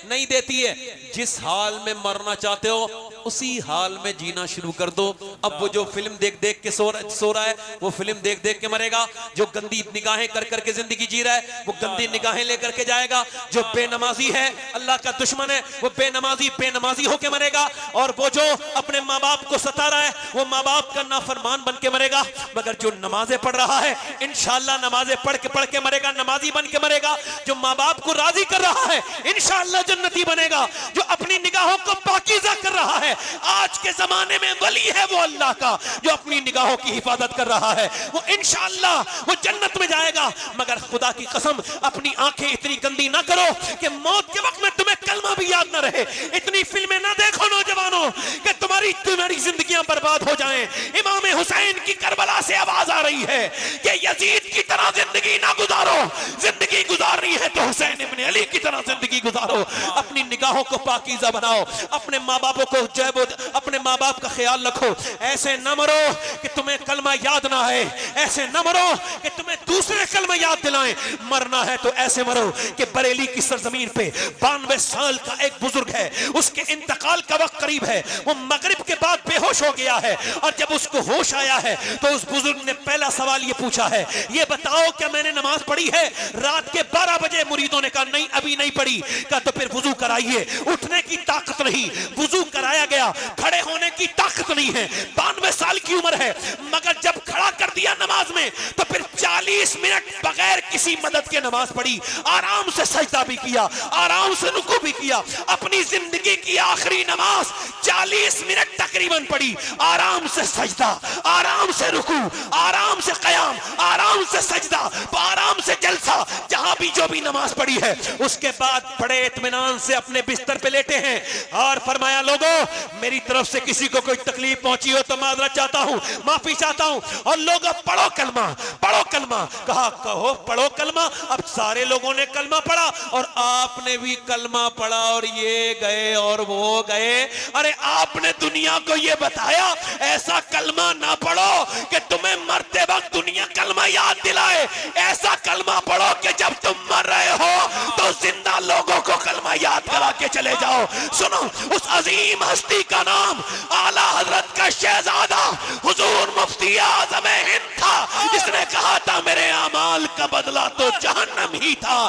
नहीं देती है। जिस हाल में मरना चाहते हो उसी हाल में जीना शुरू कर दो। अब वो जो फिल्म देख देख के सो रहा है वो फिल्म देख देख के मरेगा। जो गंदी निगाहें कर करके जिंदगी जी रहा है वो गंदी निगाहें लेकर के जाएगा। जो बेनमाजी है अल्लाह का दुश्मन है वो बेनमाजी होके मरेगा। और वो जो अपने माँ बाप को सता रहा है वो माँ बाप का नाफरमान बन के मरेगा। मगर जो नमाजें पढ़ रहा है इंशाअल्लाह नमाजें पढ़ के मरेगा, नमाजी बन के मरेगा। जो माँ बाप को राजी कर रहा है इंशाअल्लाह जन्नती बनेगा। जो अपनी निगाहों को पाकीज़ा कर रहा है, आज के जमाने में वली है वो अल्लाह का जो अपनी निगाहों की हिफाजत कर रहा है, वो इंशाअल्लाह वो जन्नत में जाएगा। मगर खुदा की कसम अपनी आंखें इतनी गंदी ना करो कि मौत के वक्त में तुम्हें कलमा भी याद ना रहे। इतनी फिल्में ना देखो नौजवानों कि तुम्हारी जिंदगियां बर्बाद हो जाएं। इमाम हुसैन की करबला से आवाज आ रही है कि यजीद की तरह जिंदगी ना गुजारो, जिंदगी गुजारनी है तो हुसैन इब्न अली की तरह जिंदगी गुजारो। अपनी निगाहों को पाकीज़ा बनाओ, अपने माँ बापों को अपने माँ बाप का ख्याल रखो। ऐसे न मरो कि तुम्हें कलमा याद ना आए, ऐसे न मरो कि तुम्हें दूसरे कलमा याद दिलाएं। मरना है तो ऐसे मरो कि बरेली की सरजमीन पे 92 साल का एक बुजुर्ग है, उसके इंतकाल का वक्त करीब है, वो मगरिब के बाद बेहोश हो गया है। और जब उसको होश आया है तो उस बुजुर्ग ने पहला सवाल ये पूछा है, ये बताओ क्या मैंने नमाज पढ़ी है? रात के 12 बजे मुरीदों ने कहा नहीं अभी नहीं पढ़ी। कहा तो फिर वुजू कराइए। चाहिए, उठने की ताकत नहीं, वुजू कराया गया, खड़े होने की ताकत नहीं है, 92 साल की उम्र है, मगर जब खड़ा कर दिया नमाज में तो फिर 40 मिनट बगैर किसी मदद के नमाज पढ़ी, आराम से सजदा भी किया, आराम से रुकू भी किया। अपनी जिंदगी की आखिरी नमाज 40 मिनट तकरीबन पढ़ी, आराम से सजदा, आराम से रुकू, आराम से कयाम, आराम से सजदा, आराम से जलसा, जहां भी जो भी नमाज पढ़ी है। उसके बाद बड़े इत्मीनान से अपने बिस्तर पे लेटे हैं और फरमाया, लोगों मेरी तरफ से किसी को कोई तकलीफ पहुंची हो तो माजरत चाहता हूं, माफी चाहता हूं। और लोगों पढ़ो कलमा, पढ़ो कलमा, कहा कहो पढ़ो कलमा। अब सारे लोगों ने कलमा पढ़ा और आपने भी कलमा पढ़ा और ये गए और वो गए। अरे आपने दुनिया को ये बताया ऐसा कलमा ना पढ़ो कि तुम्हें मरते वक्त दुनिया कलमा याद दिलाए, ऐसा कलमा पढ़ो कि जब तुम मर रहे हो तो जिंदा लोगों को कलमा याद करा के चले जाओ। सुनो, उस अजीम हस्ती का नाम आला हजरत का शहजादा हुजूर मुफ्ती आज़म हिंद था, जिसने कहा था मेरे अमाल का बदला तो जहन्नम ही था,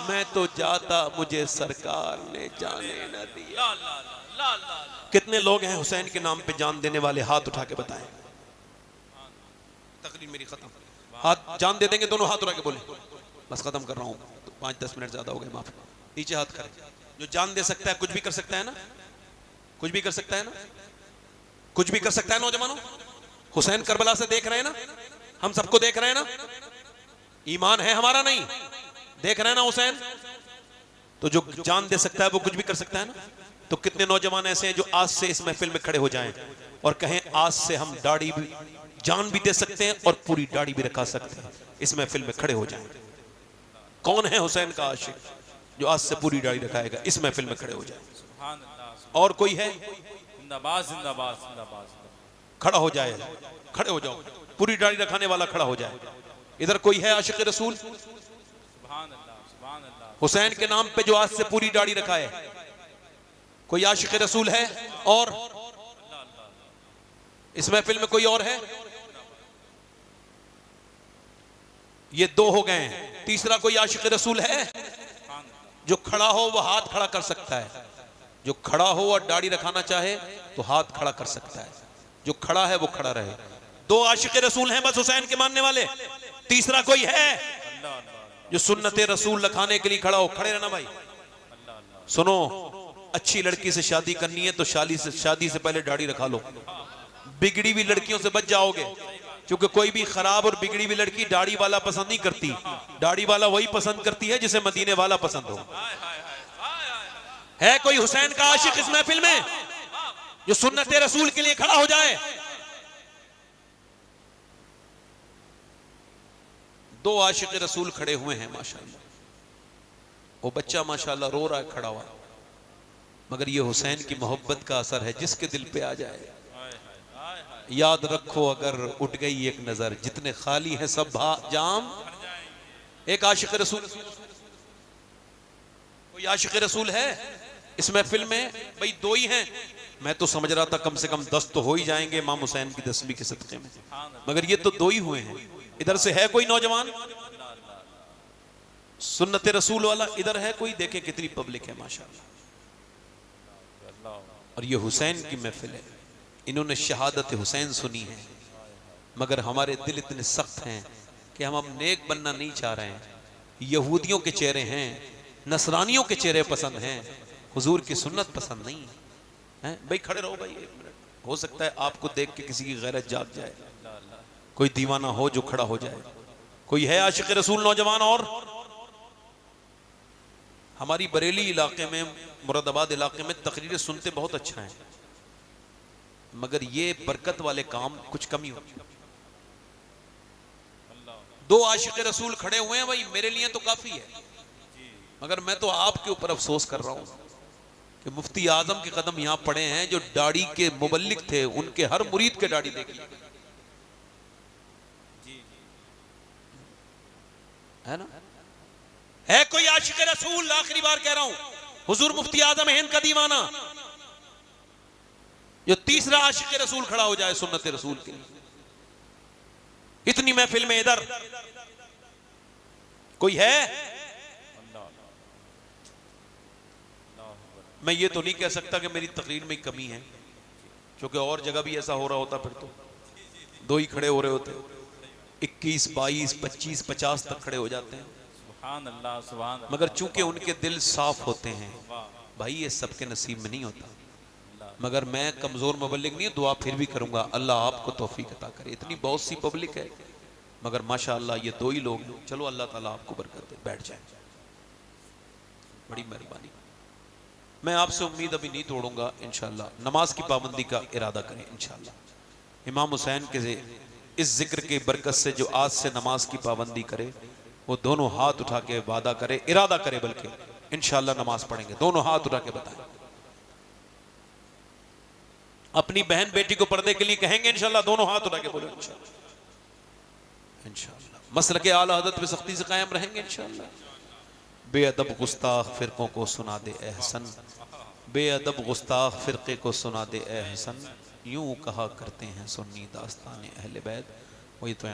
मैं तो जाता मुझे सरकार ने जाने न दिया। कितने लोग हैं हुसैन के नाम पे जान देने वाले? हाथ उठा के बताएं। तकरीर मेरी खत्म, हाथ जान दे देंगे दोनों हाथ उठा के बोले, बस खत्म कर रहा हूं, तो 5-10 मिनट ज्यादा हो गए, माफ। नीचे हाथ करें। जो जान दे सकता है कुछ भी कर सकता है ना, कुछ भी कर सकता है ना, कुछ भी कर सकता है। नौजवानों, हुसैन करबला से देख रहे हैं ना, हम सबको देख रहे हैं ना, ईमान है हमारा? नहीं देख रहे हैं ना हुसैन? तो जो जान दे सकता है वो कुछ भी कर सकता है ना। तो कितने नौजवान ऐसे हैं जो आज से इस महफिल में खड़े हो जाएं और कहें आज से हम दाढ़ी भी जान भी दे सकते हैं और पूरी दाढ़ी भी रखा सकते हैं, इस महफिल में खड़े हो जाएं। कौन है हुसैन का आशिक जो आज से पूरी दाढ़ी रखाएगा, इस महफिल में खड़े हो जाए? और कोई है? जिंदाबाद जिंदाबाद जिंदाबाद। खड़ा हो जाए, खड़े हो जाओ, पूरी दाढ़ी रखाने वाला खड़ा हो जाए। इधर कोई है आशिक रसूल हुसैन के नाम पे जो आज से पूरी दाढ़ी रखाए? कोई आशिक रसूल है? और इस महफिल में कोई और है? ये दो हो गए हैं, तीसरा कोई आशिक रसूल है? जो खड़ा हो वो हाथ खड़ा कर सकता है, जो खड़ा हो और दाढ़ी रखाना चाहे तो हाथ खड़ा कर सकता है, जो खड़ा है वो खड़ा रहे। दो आशिक रसूल हैं बस हुसैन के मानने वाले। तीसरा कोई है जो सुन्नते रसूल रखाने के लिए खड़ा हो? खड़े रहना भाई। सुनो, अच्छी लड़की से शादी करनी है तो शादी से पहले दाढ़ी रखा लो। बिगड़ी हुई लड़कियों से बच जाओगे, क्योंकि कोई भी खराब और बिगड़ी हुई लड़की दाढ़ी वाला पसंद नहीं करती। दाढ़ी वाला वही पसंद करती है जिसे मदीने वाला पसंद हो। है कोई हुसैन का आशिक इस महफिल में जो सुन्नते रसूल के लिए खड़ा हो जाए? दो आशिक रसूल खड़े हुए हैं माशाअल्लाह। वो बच्चा माशाअल्लाह रो रहा है खड़ा हुआ, मगर ये हुसैन की मोहब्बत का असर है, जिसके दिल पे आ जाए। याद रखो अगर उठ गई एक नजर, जितने खाली हैं सब जाम। एक आशिक रसूल, कोई आशिक रसूल है इस महफिल में? भाई दो ही हैं। मैं तो समझ रहा था कम से कम 10 तो हो ही जाएंगे इमाम हुसैन की 10वीं के सदक़े में, मगर ये तो दो ही हुए हैं। इधर से है कोई नौजवान सुन्नत रसूल वाला? इधर है कोई? देखे कितनी पब्लिक है माशाअल्लाह। और ये हुसैन की महफिल है, इन्होंने शहादत हुसैन सुनी है, मगर हमारे दिल इतने सख्त हैं कि हम अब नेक बनना नहीं चाह रहे हैं। यहूदियों के चेहरे हैं, नसरानियों के चेहरे पसंद हैं, हुजूर की सुन्नत पसंद नहीं है। भाई खड़े रहो भाई, एक मिनट, हो सकता है आपको देख के किसी की गैरत जाग जाए, कोई दीवाना हो जो खड़ा हो जाए। कोई है आशिक रसूल नौजवान? और हमारी बरेली इलाके में, मुरादाबाद इलाके में तकरीरें सुनते बहुत अच्छा है, मगर ये बरकत वाले काम कुछ कमी हो। दो आशिक रसूल खड़े हुए हैं भाई, मेरे लिए तो काफी है, मगर मैं तो आपके ऊपर अफसोस कर रहा हूं कि मुफ्ती आजम के कदम यहां पड़े हैं जो दाढ़ी के मुबल्लिग थे, उनके हर मुरीद के दाढ़ी देख ली है ना। है कोई आशिक रसूल? आखिरी बार कह रहा हूं, हुजूर मुफ्ती आजम हिंद का दीवाना जो तीसरा आशिक रसूल खड़ा हो जाए सुन्नत रसूल के लिए। इतनी महफिल में इधर कोई है? मैं ये तो नहीं कह सकता कि मेरी तकरीर में कमी है, क्योंकि और जगह भी ऐसा हो रहा होता, फिर तो दो ही खड़े हो रहे होते, 21, 22, 25, 50 तक खड़े हो जाते हैं। सुभान अल्लाह, सुभान अल्लाह। मगर चूंकि उनके दिल साफ होते हैं वाह, भाई, ये सबके नसीब में नहीं होता। अल्लाह। मगर मैं कमजोर मुबल्लिग नहीं हूं, दुआ फिर भी करूंगा अल्लाह आपको तौफीक अता करे। इतनी बहुत सी पब्लिक है, मगर माशाअल्लाह ये दो ही लोग हैं। चलो अल्लाह ताला आपको बरकत दे, बैठ जाए, बड़ी मेहरबानी। मैं आपसे उम्मीद अभी नहीं तोड़ूंगा इंशाअल्लाह। नमाज की पाबंदी का इरादा करें इंशाअल्लाह। इमाम हुसैन के इस जिक्र की बरकत से जो आज से नमाज की पाबंदी करे, वो दोनों हाथ उठा के वादा करे, इरादा करे, बल्कि इंशाअल्लाह नमाज पढ़ेंगे। दोनों हाथ उठा के बताएं, अपनी बहन बेटी को पर्दे के लिए कहेंगे इंशाअल्लाह। दोनों हाथ उठा के बोलो इंशाअल्लाह। इंशाअल्लाह मसलके आला हज़रत पे सख्ती से कायम रहेंगे इंशाअल्लाह। बेअदब गुस्ताख फिरकों को सुना दे ए हसन, बेअदब गुस्ताख फिरके को सुना दे ए हसन। यूं कहा करते हैं सुन्नी दास्तान अहले बैत, वही तो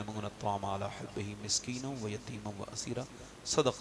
मिस्कीन व यतीम व असीरा। सदक़।